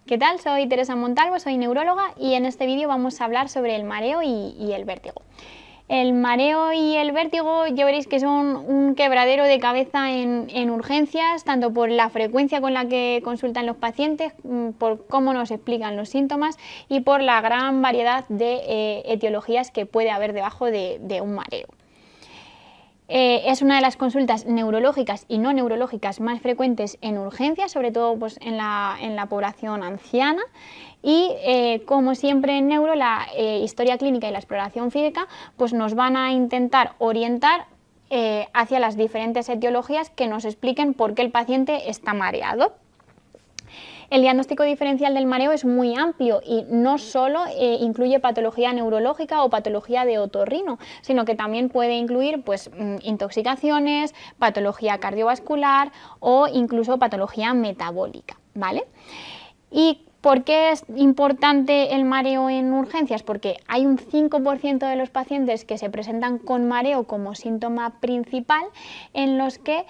¿Qué tal? Soy Teresa Montalvo, soy neuróloga y en este vídeo vamos a hablar sobre el mareo y el vértigo. El mareo y el vértigo ya veréis que son un quebradero de cabeza en urgencias, tanto por la frecuencia con la que consultan los pacientes, por cómo nos explican los síntomas y por la gran variedad de etiologías que puede haber debajo de un mareo. Es una de las consultas neurológicas y no neurológicas más frecuentes en urgencias, sobre todo pues, en la población anciana. Y como siempre en neuro, la historia clínica y la exploración física pues, nos van a intentar orientar hacia las diferentes etiologías que nos expliquen por qué el paciente está mareado. El diagnóstico diferencial del mareo es muy amplio y no solo incluye patología neurológica o patología de otorrino, sino que también puede incluir pues, intoxicaciones, patología cardiovascular o incluso patología metabólica, ¿vale? ¿Y por qué es importante el mareo en urgencias? Porque hay un 5% de los pacientes que se presentan con mareo como síntoma principal en los que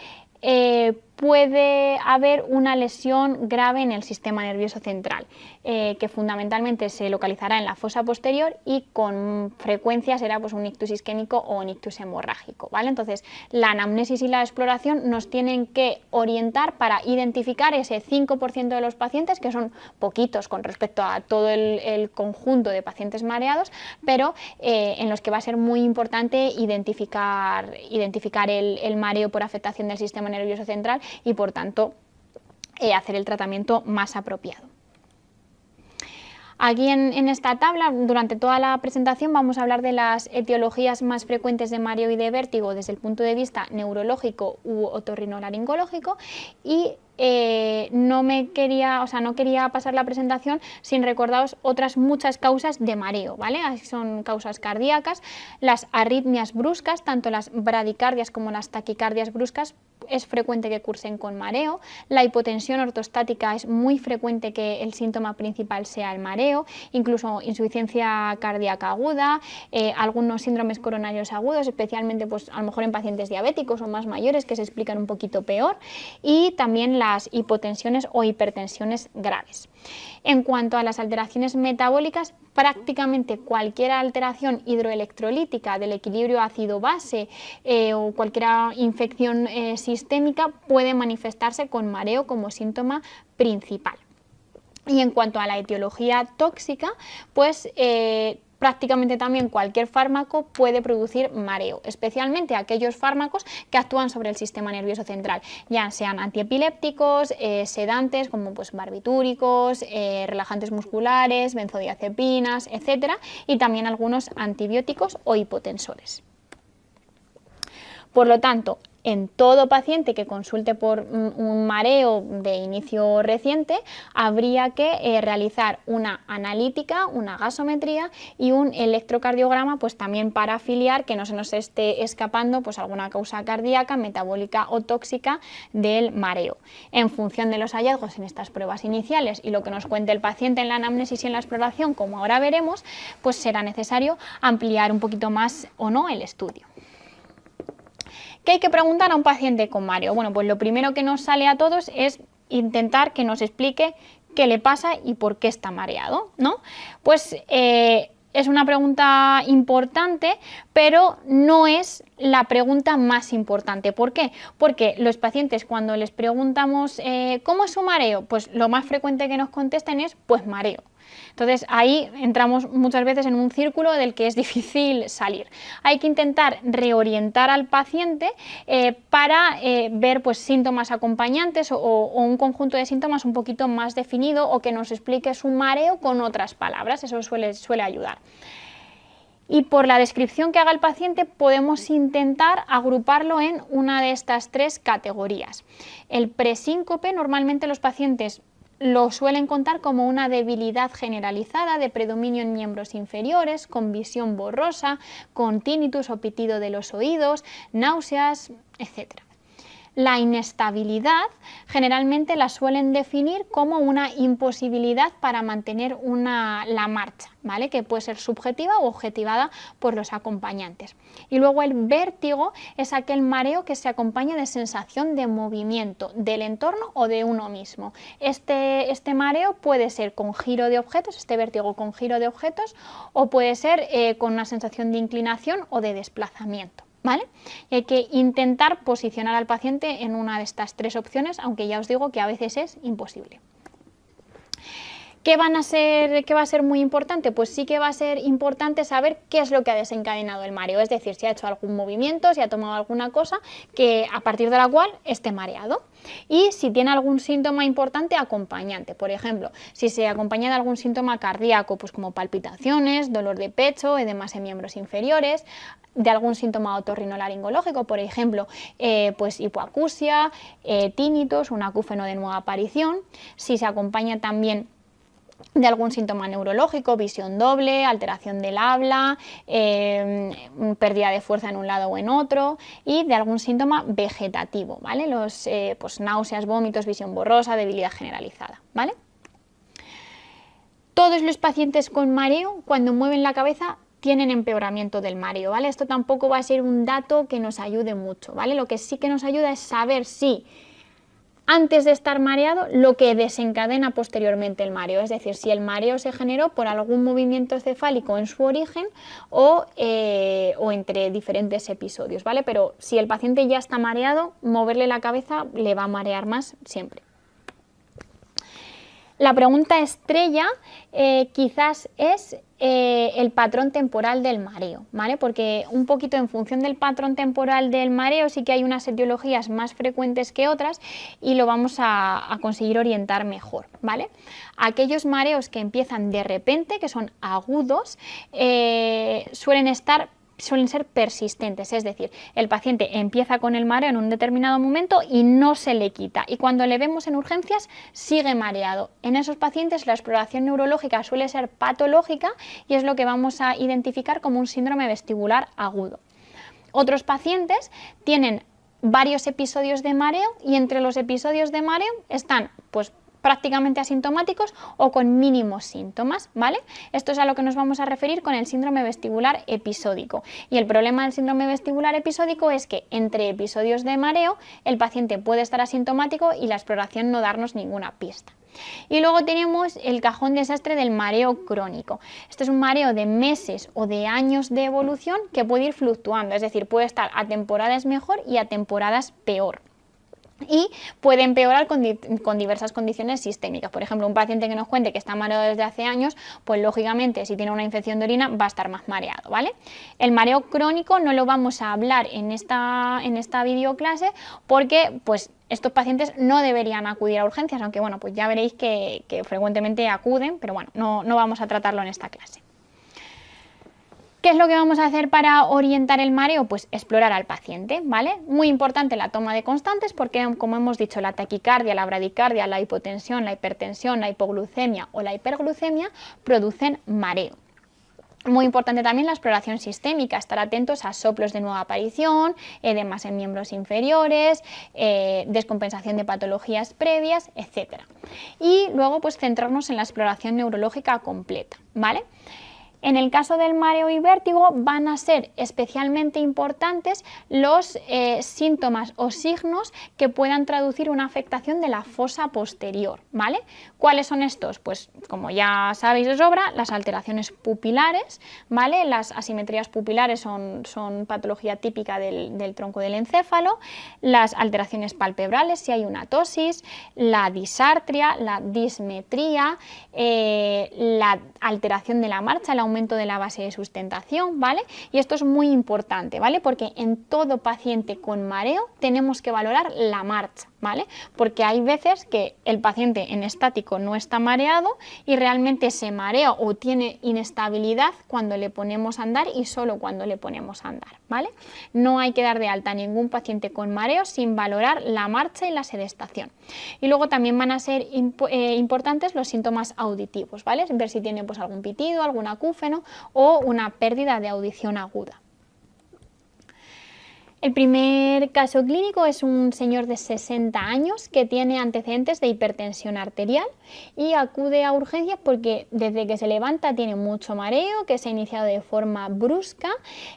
puede haber una lesión grave en el sistema nervioso central, que fundamentalmente se localizará en la fosa posterior y con frecuencia será pues, un ictus isquémico o un ictus hemorrágico, ¿vale? Entonces, la anamnesis y la exploración nos tienen que orientar para identificar ese 5% de los pacientes, que son poquitos con respecto a todo el conjunto de pacientes mareados, pero en los que va a ser muy importante identificar el mareo por afectación del sistema nervioso central y por tanto hacer el tratamiento más apropiado. Aquí en esta tabla, durante toda la presentación, vamos a hablar de las etiologías más frecuentes de mareo y de vértigo desde el punto de vista neurológico u otorrinolaringológico y no quería pasar la presentación sin recordaros otras muchas causas de mareo, ¿vale? Son causas cardíacas, las arritmias bruscas, tanto las bradicardias como las taquicardias bruscas, es frecuente que cursen con mareo, la hipotensión ortostática es muy frecuente que el síntoma principal sea el mareo, incluso insuficiencia cardíaca aguda, algunos síndromes coronarios agudos, especialmente pues, a lo mejor en pacientes diabéticos o más mayores que se explican un poquito peor, y también las hipotensiones o hipertensiones graves. En cuanto a las alteraciones metabólicas, prácticamente cualquier alteración hidroelectrolítica del equilibrio ácido-base o cualquier infección sistémica puede manifestarse con mareo como síntoma principal. Y en cuanto a la etiología tóxica, pues prácticamente también cualquier fármaco puede producir mareo, especialmente aquellos fármacos que actúan sobre el sistema nervioso central, ya sean antiepilépticos, sedantes como pues, barbitúricos, relajantes musculares, benzodiazepinas, etc. Y también algunos antibióticos o hipotensores. Por lo tanto, en todo paciente que consulte por un mareo de inicio reciente, habría que realizar una analítica, una gasometría y un electrocardiograma, pues también para afiliar que no se nos esté escapando pues, alguna causa cardíaca, metabólica o tóxica del mareo. En función de los hallazgos en estas pruebas iniciales y lo que nos cuente el paciente en la anamnesis y en la exploración, como ahora veremos, pues será necesario ampliar un poquito más o no el estudio. ¿Qué hay que preguntar a un paciente con mareo? Bueno, pues lo primero que nos sale a todos es intentar que nos explique qué le pasa y por qué está mareado, ¿no? Pues es una pregunta importante, pero no es la pregunta más importante. ¿Por qué? Porque los pacientes, cuando les preguntamos ¿cómo es su mareo? Pues lo más frecuente que nos contesten es pues mareo. Entonces ahí entramos muchas veces en un círculo del que es difícil salir. Hay que intentar reorientar al paciente para ver pues, síntomas acompañantes o un conjunto de síntomas un poquito más definido o que nos explique su mareo con otras palabras, eso suele ayudar. Y por la descripción que haga el paciente podemos intentar agruparlo en una de estas tres categorías. El presíncope, normalmente los pacientes lo suelen contar como una debilidad generalizada de predominio en miembros inferiores, con visión borrosa, con tinnitus o pitido de los oídos, náuseas, etc. La inestabilidad generalmente la suelen definir como una imposibilidad para mantener la marcha, ¿vale? Que puede ser subjetiva o objetivada por los acompañantes. Y luego el vértigo es aquel mareo que se acompaña de sensación de movimiento del entorno o de uno mismo. Este mareo puede ser con giro de objetos, este vértigo con giro de objetos, o puede ser con una sensación de inclinación o de desplazamiento. ¿Vale? Y hay que intentar posicionar al paciente en una de estas tres opciones, aunque ya os digo que a veces es imposible. ¿Qué va a ser muy importante? Pues sí que va a ser importante saber qué es lo que ha desencadenado el mareo, es decir, si ha hecho algún movimiento, si ha tomado alguna cosa que a partir de la cual esté mareado. Y si tiene algún síntoma importante acompañante, por ejemplo, si se acompaña de algún síntoma cardíaco, pues como palpitaciones, dolor de pecho, edemas en miembros inferiores, de algún síntoma otorrinolaringológico, por ejemplo, pues hipoacusia, tinnitus, un acúfeno de nueva aparición, si se acompaña también de algún síntoma neurológico, visión doble, alteración del habla, pérdida de fuerza en un lado o en otro, y de algún síntoma vegetativo, ¿vale? Pues náuseas, vómitos, visión borrosa, debilidad generalizada, ¿vale? Todos los pacientes con mareo, cuando mueven la cabeza, tienen empeoramiento del mareo, ¿vale? Esto tampoco va a ser un dato que nos ayude mucho, ¿vale? Lo que sí que nos ayuda es saber si antes de estar mareado, lo que desencadena posteriormente el mareo, es decir, si el mareo se generó por algún movimiento cefálico en su origen o entre diferentes episodios, ¿vale? Pero si el paciente ya está mareado, moverle la cabeza le va a marear más siempre. La pregunta estrella quizás es el patrón temporal del mareo, ¿vale? Porque un poquito en función del patrón temporal del mareo sí que hay unas etiologías más frecuentes que otras y lo vamos a conseguir orientar mejor, ¿vale? Aquellos mareos que empiezan de repente, que son agudos, suelen ser persistentes, es decir, el paciente empieza con el mareo en un determinado momento y no se le quita, y cuando le vemos en urgencias sigue mareado. En esos pacientes la exploración neurológica suele ser patológica y es lo que vamos a identificar como un síndrome vestibular agudo. Otros pacientes tienen varios episodios de mareo y entre los episodios de mareo están pues prácticamente asintomáticos o con mínimos síntomas, ¿vale? Esto es a lo que nos vamos a referir con el síndrome vestibular episódico. Y el problema del síndrome vestibular episódico es que entre episodios de mareo el paciente puede estar asintomático y la exploración no darnos ninguna pista. Y luego tenemos el cajón desastre del mareo crónico. Este es un mareo de meses o de años de evolución que puede ir fluctuando, es decir, puede estar a temporadas mejor y a temporadas peor. Y puede empeorar con diversas condiciones sistémicas. Por ejemplo, un paciente que nos cuente que está mareado desde hace años, pues lógicamente si tiene una infección de orina va a estar más mareado, ¿vale? El mareo crónico no lo vamos a hablar en esta videoclase porque pues estos pacientes no deberían acudir a urgencias, aunque bueno, pues ya veréis que frecuentemente acuden, pero bueno, no vamos a tratarlo en esta clase. ¿Qué es lo que vamos a hacer para orientar el mareo? Pues explorar al paciente, ¿vale? Muy importante la toma de constantes porque, como hemos dicho, la taquicardia, la bradicardia, la hipotensión, la hipertensión, la hipoglucemia o la hiperglucemia producen mareo. Muy importante también la exploración sistémica, estar atentos a soplos de nueva aparición, edemas en miembros inferiores, descompensación de patologías previas, etc. Y luego pues centrarnos en la exploración neurológica completa, ¿vale? En el caso del mareo y vértigo van a ser especialmente importantes los síntomas o signos que puedan traducir una afectación de la fosa posterior, ¿vale? ¿Cuáles son estos? Pues como ya sabéis de sobra, las alteraciones pupilares, ¿vale? Las asimetrías pupilares son patología típica del tronco del encéfalo, las alteraciones palpebrales si hay una ptosis, la disartria, la dismetría, la alteración de la marcha, el aumento de la base de sustentación, ¿vale? Y esto es muy importante, ¿vale? Porque en todo paciente con mareo tenemos que valorar la marcha, ¿vale? Porque hay veces que el paciente en estático no está mareado y realmente se marea o tiene inestabilidad cuando le ponemos a andar y solo cuando le ponemos a andar, ¿vale? No hay que dar de alta a ningún paciente con mareo sin valorar la marcha y la sedestación. Y luego también van a ser importantes los síntomas auditivos, ¿vale? Ver si tiene pues algún pitido, algún acúfeno o una pérdida de audición aguda. El primer caso clínico es un señor de 60 años que tiene antecedentes de hipertensión arterial y acude a urgencias porque desde que se levanta tiene mucho mareo que se ha iniciado de forma brusca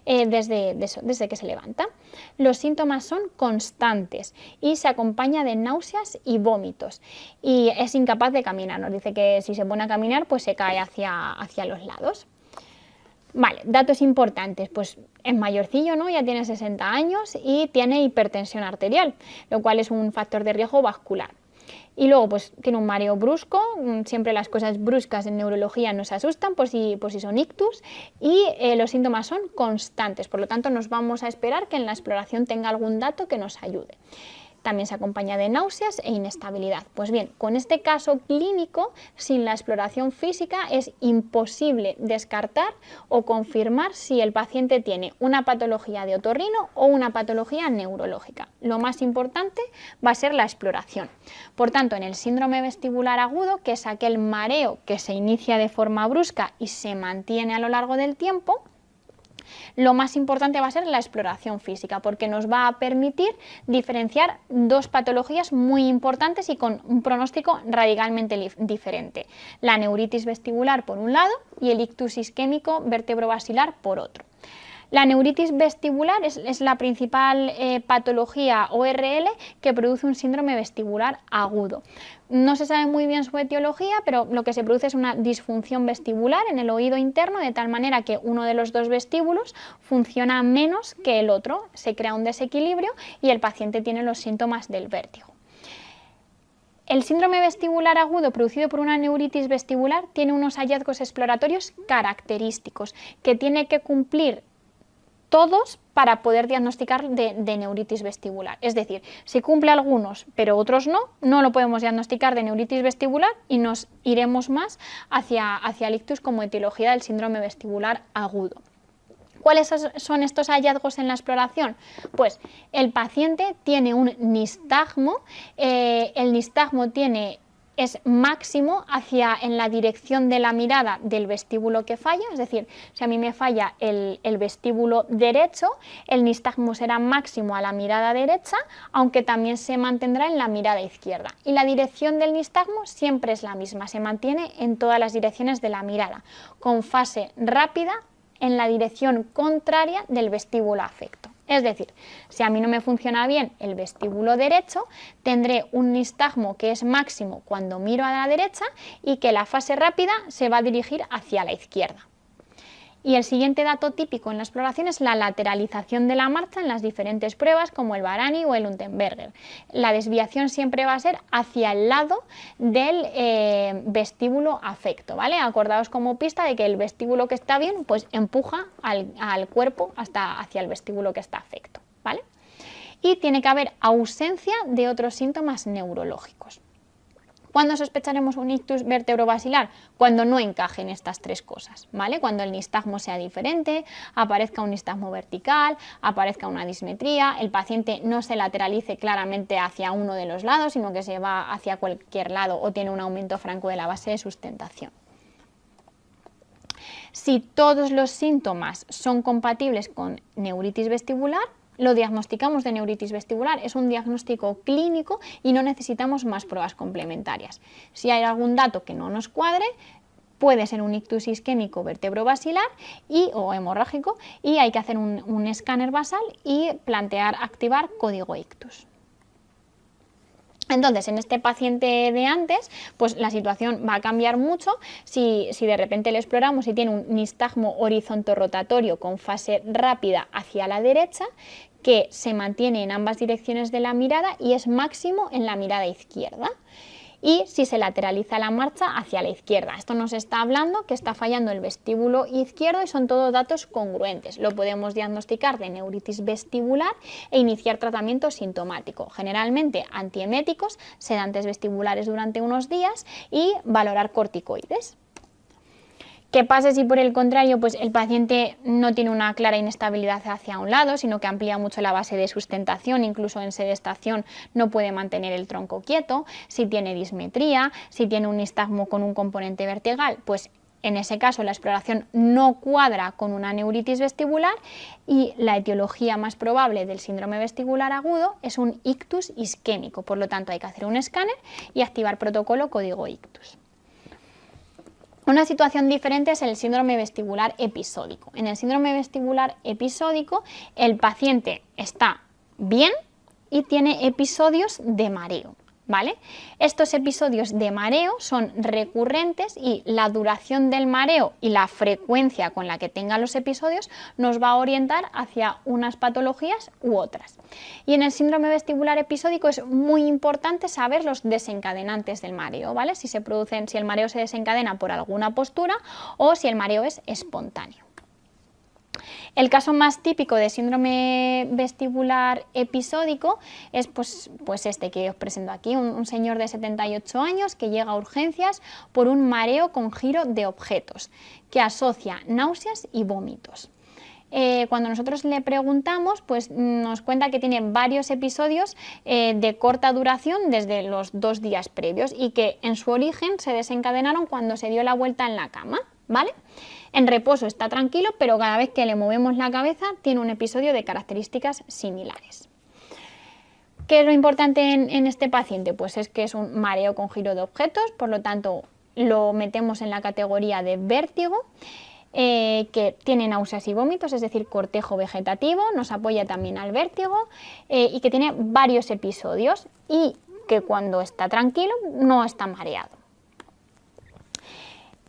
desde que se levanta. Los síntomas son constantes y se acompaña de náuseas y vómitos y es incapaz de caminar. Nos dice que si se pone a caminar pues se cae hacia los lados. Vale, datos importantes, pues es mayorcillo, ¿no? Ya tiene 60 años y tiene hipertensión arterial, lo cual es un factor de riesgo vascular. Y luego pues tiene un mareo brusco, siempre las cosas bruscas en neurología nos asustan por si son ictus y los síntomas son constantes, por lo tanto nos vamos a esperar que en la exploración tenga algún dato que nos ayude. También se acompaña de náuseas e inestabilidad. Pues bien, con este caso clínico, sin la exploración física, es imposible descartar o confirmar si el paciente tiene una patología de otorrino o una patología neurológica. Lo más importante va a ser la exploración. Por tanto, en el síndrome vestibular agudo, que es aquel mareo que se inicia de forma brusca y se mantiene a lo largo del tiempo, lo más importante va a ser la exploración física porque nos va a permitir diferenciar dos patologías muy importantes y con un pronóstico radicalmente diferente. La neuritis vestibular por un lado y el ictus isquémico vertebrovasilar por otro. La neuritis vestibular es la principal patología ORL que produce un síndrome vestibular agudo. No se sabe muy bien su etiología, pero lo que se produce es una disfunción vestibular en el oído interno, de tal manera que uno de los dos vestíbulos funciona menos que el otro, se crea un desequilibrio y el paciente tiene los síntomas del vértigo. El síndrome vestibular agudo producido por una neuritis vestibular tiene unos hallazgos exploratorios característicos que tiene que cumplir todos para poder diagnosticar de neuritis vestibular. Es decir, si cumple algunos pero otros no lo podemos diagnosticar de neuritis vestibular y nos iremos más hacia el ictus como etiología del síndrome vestibular agudo. ¿Cuáles son estos hallazgos en la exploración? Pues el paciente tiene un nistagmo, el nistagmo es máximo en la dirección de la mirada del vestíbulo que falla, es decir, si a mí me falla el vestíbulo derecho, el nistagmo será máximo a la mirada derecha, aunque también se mantendrá en la mirada izquierda. Y la dirección del nistagmo siempre es la misma, se mantiene en todas las direcciones de la mirada, con fase rápida en la dirección contraria del vestíbulo afecto. Es decir, si a mí no me funciona bien el vestíbulo derecho, tendré un nistagmo que es máximo cuando miro a la derecha y que la fase rápida se va a dirigir hacia la izquierda. Y el siguiente dato típico en la exploración es la lateralización de la marcha en las diferentes pruebas como el Varani o el Unterberger. La desviación siempre va a ser hacia el lado del vestíbulo afecto, ¿vale? Acordaos como pista de que el vestíbulo que está bien pues empuja al cuerpo hacia el vestíbulo que está afecto, ¿vale? Y tiene que haber ausencia de otros síntomas neurológicos. ¿Cuándo sospecharemos un ictus vertebrovasilar? Cuando no encajen estas tres cosas, ¿vale? Cuando el nistagmo sea diferente, aparezca un nistagmo vertical, aparezca una dismetría, el paciente no se lateralice claramente hacia uno de los lados, sino que se va hacia cualquier lado o tiene un aumento franco de la base de sustentación. Si todos los síntomas son compatibles con neuritis vestibular, lo diagnosticamos de neuritis vestibular, es un diagnóstico clínico y no necesitamos más pruebas complementarias. Si hay algún dato que no nos cuadre, puede ser un ictus isquémico vertebrovasilar o hemorrágico y hay que hacer un escáner basal y plantear activar código ictus. Entonces, en este paciente de antes, pues la situación va a cambiar mucho si de repente le exploramos y tiene un nistagmo horizontorrotatorio con fase rápida hacia la derecha, que se mantiene en ambas direcciones de la mirada y es máximo en la mirada izquierda. Y si se lateraliza la marcha hacia la izquierda. Esto nos está hablando que está fallando el vestíbulo izquierdo y son todos datos congruentes. Lo podemos diagnosticar de neuritis vestibular e iniciar tratamiento sintomático, generalmente antieméticos, sedantes vestibulares durante unos días y valorar corticoides. ¿Qué pasa si por el contrario pues el paciente no tiene una clara inestabilidad hacia un lado, sino que amplía mucho la base de sustentación, incluso en sedestación no puede mantener el tronco quieto, si tiene dismetría, si tiene un nistagmo con un componente vertical, pues en ese caso la exploración no cuadra con una neuritis vestibular y la etiología más probable del síndrome vestibular agudo es un ictus isquémico, por lo tanto hay que hacer un escáner y activar protocolo código ictus. Una situación diferente es el síndrome vestibular episódico. En el síndrome vestibular episódico el paciente está bien y tiene episodios de mareo. ¿Vale? Estos episodios de mareo son recurrentes y la duración del mareo y la frecuencia con la que tenga los episodios nos va a orientar hacia unas patologías u otras. Y en el síndrome vestibular episódico es muy importante saber los desencadenantes del mareo, ¿vale? Si el mareo se desencadena por alguna postura o si el mareo es espontáneo. El caso más típico de síndrome vestibular episódico es pues este que os presento aquí, un señor de 78 años que llega a urgencias por un mareo con giro de objetos, que asocia náuseas y vómitos. Cuando nosotros le preguntamos, pues nos cuenta que tiene varios episodios de corta duración desde los 2 días previos y que en su origen se desencadenaron cuando se dio la vuelta en la cama, ¿vale? En reposo está tranquilo, pero cada vez que le movemos la cabeza tiene un episodio de características similares. ¿Qué es lo importante en este paciente? Pues es que es un mareo con giro de objetos, por lo tanto lo metemos en la categoría de vértigo, que tiene náuseas y vómitos, es decir, cortejo vegetativo, nos apoya también al vértigo y que tiene varios episodios y que cuando está tranquilo no está mareado.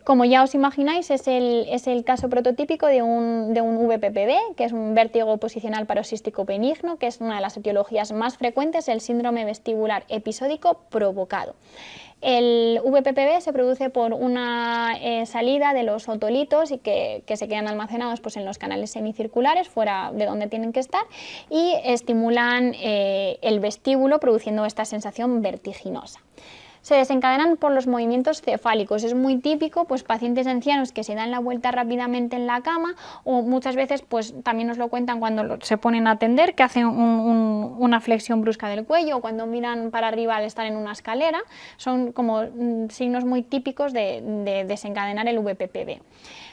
Como ya os imagináis, es el caso prototípico de un VPPB, que es un vértigo posicional paroxístico benigno, que es una de las etiologías más frecuentes del síndrome vestibular episódico provocado. El VPPB se produce por una salida de los otolitos y que se quedan almacenados pues, en los canales semicirculares, fuera de donde tienen que estar, y estimulan el vestíbulo produciendo esta sensación vertiginosa. Se desencadenan por los movimientos cefálicos. Es muy típico, pues pacientes ancianos que se dan la vuelta rápidamente en la cama o muchas veces pues también nos lo cuentan cuando se ponen a atender, que hacen una flexión brusca del cuello o cuando miran para arriba al estar en una escalera. Son como signos muy típicos de desencadenar el VPPB.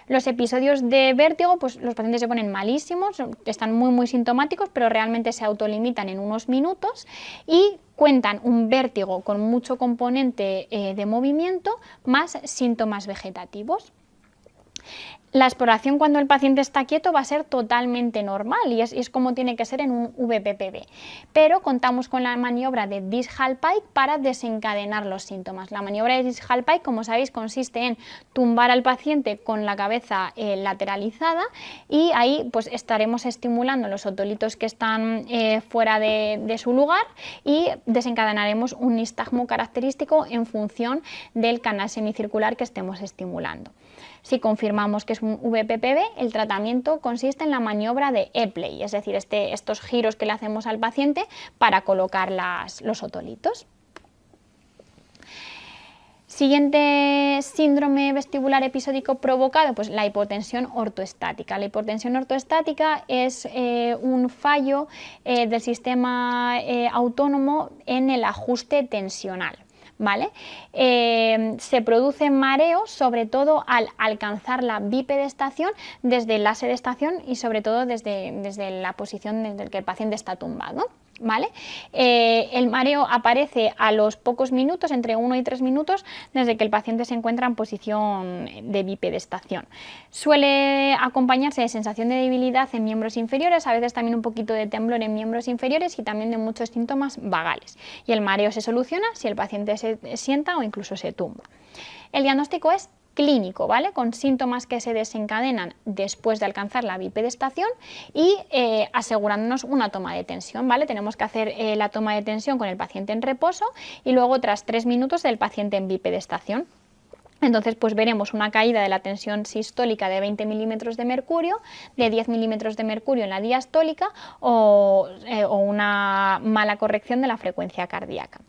Los episodios de vértigo, pues los pacientes se ponen malísimos, están muy sintomáticos, pero realmente se autolimitan en unos minutos y cuentan un vértigo con mucho componente de movimiento más síntomas vegetativos. La exploración cuando el paciente está quieto va a ser totalmente normal y es como tiene que ser en un VPPB, pero contamos con la maniobra de Disch-Hallpike para desencadenar los síntomas. La maniobra de Disch-Hallpike, como sabéis, consiste en tumbar al paciente con la cabeza lateralizada y ahí pues estaremos estimulando los otolitos que están fuera de su lugar y desencadenaremos un nistagmo característico en función del canal semicircular que estemos estimulando. Si confirmamos que es un VPPB, el tratamiento consiste en la maniobra de Epley, es decir, estos giros que le hacemos al paciente para colocar los otolitos. Siguiente síndrome vestibular episódico provocado, pues la hipotensión ortoestática. La hipotensión ortoestática es un fallo del sistema autónomo en el ajuste tensional. ¿Vale? Se produce mareo sobre todo al alcanzar la bipedestación desde la sedestación y sobre todo desde la posición en la que el paciente está tumbado. ¿Vale? El mareo aparece a los pocos minutos, entre 1 y 3 minutos, desde que el paciente se encuentra en posición de bipedestación. Suele acompañarse de sensación de debilidad en miembros inferiores, a veces también un poquito de temblor en miembros inferiores y también de muchos síntomas vagales. Y el mareo se soluciona si el paciente se sienta o incluso se tumba. El diagnóstico es clínico, ¿vale? Con síntomas que se desencadenan después de alcanzar la bipedestación y asegurándonos una toma de tensión, ¿vale? Tenemos que hacer la toma de tensión con el paciente en reposo y luego tras 3 minutos del paciente en bipedestación. Entonces pues veremos una caída de la tensión sistólica de 20 milímetros de mercurio, de 10 milímetros de mercurio en la diastólica o una mala corrección de la frecuencia cardíaca.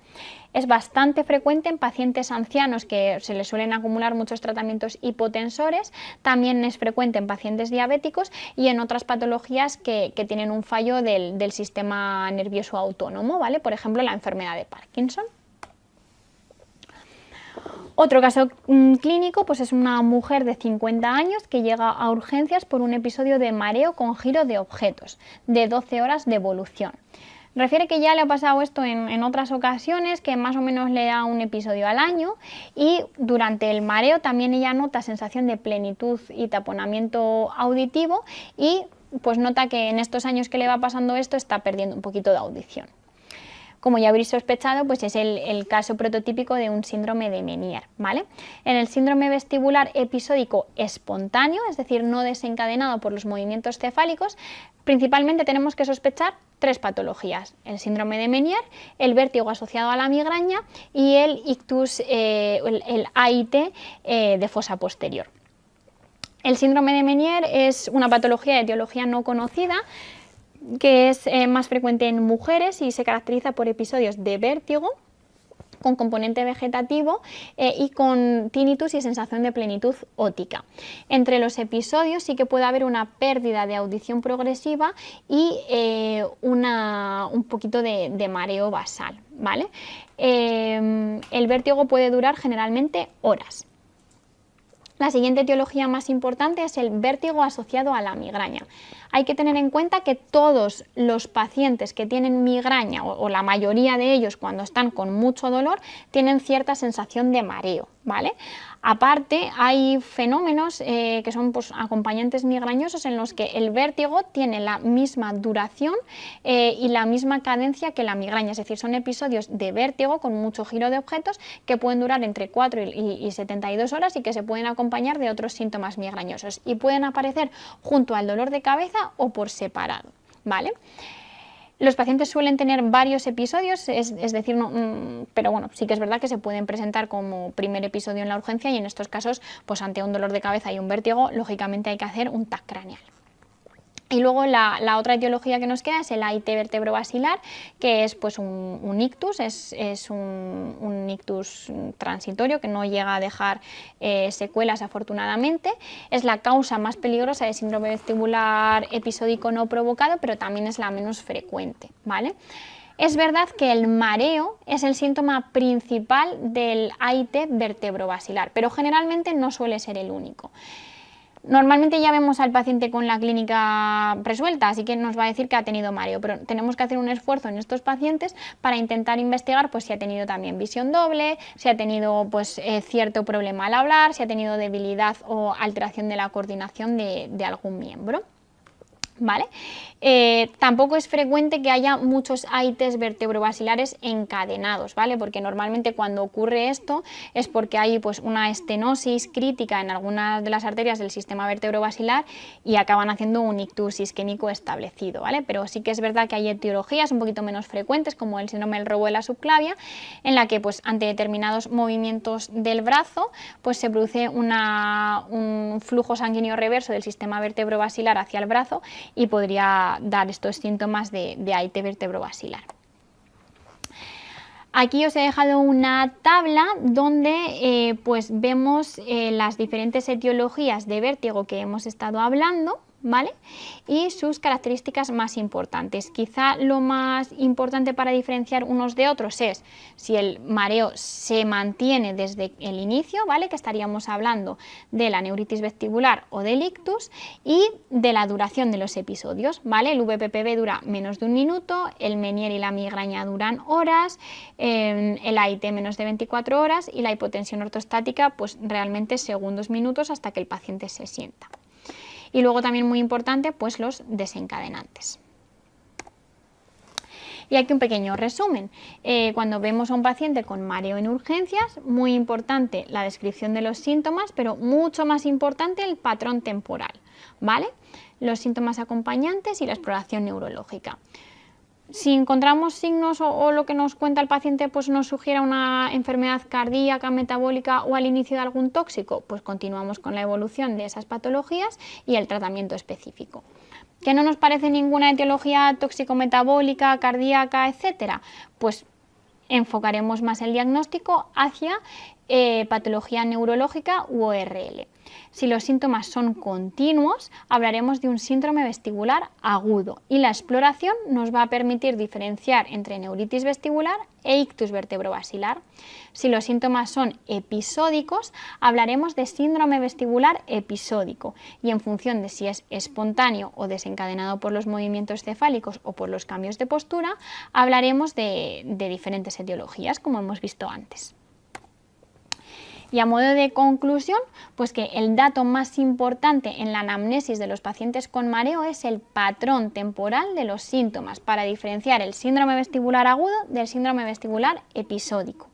Es bastante frecuente en pacientes ancianos que se les suelen acumular muchos tratamientos hipotensores, también es frecuente en pacientes diabéticos y en otras patologías que tienen un fallo del sistema nervioso autónomo, ¿vale? Por ejemplo, la enfermedad de Parkinson. Otro caso clínico pues es una mujer de 50 años que llega a urgencias por un episodio de mareo con giro de objetos, de 12 horas de evolución. Refiere que ya le ha pasado esto en otras ocasiones, que más o menos le da un episodio al año, y durante el mareo también ella nota sensación de plenitud y taponamiento auditivo, y pues nota que en estos años que le va pasando esto está perdiendo un poquito de audición. Como ya habréis sospechado, pues es el caso prototípico de un síndrome de Meniere, ¿vale? En el síndrome vestibular episódico espontáneo, es decir, no desencadenado por los movimientos cefálicos, principalmente tenemos que sospechar 3 patologías: el síndrome de Meniere, el vértigo asociado a la migraña y el ictus, el AIT de fosa posterior. El síndrome de Meniere es una patología de etiología no conocida, que es más frecuente en mujeres y se caracteriza por episodios de vértigo con componente vegetativo y con tinnitus y sensación de plenitud óptica. Entre los episodios sí que puede haber una pérdida de audición progresiva y un poquito de mareo basal, ¿vale? El vértigo puede durar generalmente horas. La siguiente etiología más importante es el vértigo asociado a la migraña. Hay que tener en cuenta que todos los pacientes que tienen migraña, o la mayoría de ellos cuando están con mucho dolor, tienen cierta sensación de mareo, ¿vale? Aparte, hay fenómenos que son pues, acompañantes migrañosos en los que el vértigo tiene la misma duración y la misma cadencia que la migraña, es decir, son episodios de vértigo con mucho giro de objetos que pueden durar entre 4 y 72 horas y que se pueden acompañar de otros síntomas migrañosos y pueden aparecer junto al dolor de cabeza o por separado, ¿vale? Los pacientes suelen tener varios episodios, es decir, pero bueno, sí que es verdad que se pueden presentar como primer episodio en la urgencia y en estos casos, pues ante un dolor de cabeza y un vértigo, lógicamente hay que hacer un TAC craneal. Y luego la otra etiología que nos queda es el AIT vertebrobasilar, que es pues un ictus, es un ictus transitorio que no llega a dejar secuelas afortunadamente. Es la causa más peligrosa de síndrome vestibular episódico no provocado, pero también es la menos frecuente, ¿vale? Es verdad que el mareo es el síntoma principal del AIT vertebrobasilar, pero generalmente no suele ser el único. Normalmente ya vemos al paciente con la clínica resuelta, así que nos va a decir que ha tenido mareo, pero tenemos que hacer un esfuerzo en estos pacientes para intentar investigar pues, si ha tenido también visión doble, si ha tenido pues, cierto problema al hablar, si ha tenido debilidad o alteración de la coordinación de algún miembro, ¿vale? Tampoco es frecuente que haya muchos AITs vertebrobasilares encadenados, ¿vale? Porque normalmente cuando ocurre esto es porque hay pues, una estenosis crítica en algunas de las arterias del sistema vertebrobasilar y acaban haciendo un ictus isquémico establecido, ¿vale? Pero sí que es verdad que hay etiologías un poquito menos frecuentes, como el síndrome del robo de la subclavia, en la que pues, ante determinados movimientos del brazo pues, se produce un flujo sanguíneo reverso del sistema vertebrobasilar hacia el brazo y podría dar estos síntomas de AIT vertebrobasilar. Aquí os he dejado una tabla donde pues vemos las diferentes etiologías de vértigo que hemos estado hablando, ¿vale? Y sus características más importantes. Quizá lo más importante para diferenciar unos de otros es si el mareo se mantiene desde el inicio, ¿vale? Que estaríamos hablando de la neuritis vestibular o del ictus, y de la duración de los episodios, ¿vale? El VPPV dura menos de un minuto, el Meniere y la migraña duran horas, el AIT menos de 24 horas y la hipotensión ortostática pues realmente segundos, minutos hasta que el paciente se sienta. Y luego también muy importante, pues los desencadenantes. Y aquí un pequeño resumen. Cuando vemos a un paciente con mareo en urgencias, muy importante la descripción de los síntomas, pero mucho más importante el patrón temporal, ¿vale? Los síntomas acompañantes y la exploración neurológica. Si encontramos signos o lo que nos cuenta el paciente pues nos sugiere una enfermedad cardíaca, metabólica o al inicio de algún tóxico, pues continuamos con la evolución de esas patologías y el tratamiento específico. ¿Que no nos parece ninguna etiología tóxico-metabólica, cardíaca, etcétera? Pues enfocaremos más el diagnóstico hacia patología neurológica u ORL. Si los síntomas son continuos, hablaremos de un síndrome vestibular agudo y la exploración nos va a permitir diferenciar entre neuritis vestibular e ictus vertebrobasilar. Si los síntomas son episódicos, hablaremos de síndrome vestibular episódico y en función de si es espontáneo o desencadenado por los movimientos cefálicos o por los cambios de postura, hablaremos de diferentes etiologías, como hemos visto antes. Y a modo de conclusión, pues que el dato más importante en la anamnesis de los pacientes con mareo es el patrón temporal de los síntomas para diferenciar el síndrome vestibular agudo del síndrome vestibular episódico.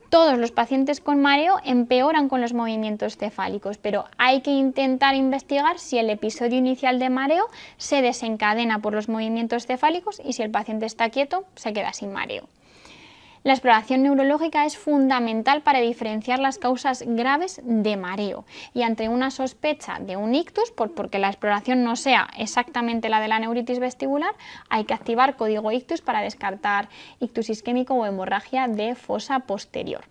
Todos los pacientes con mareo empeoran con los movimientos cefálicos, pero hay que intentar investigar si el episodio inicial de mareo se desencadena por los movimientos cefálicos y si el paciente está quieto, se queda sin mareo. La exploración neurológica es fundamental para diferenciar las causas graves de mareo y ante una sospecha de un ictus, porque la exploración no sea exactamente la de la neuritis vestibular, hay que activar código ictus para descartar ictus isquémico o hemorragia de fosa posterior.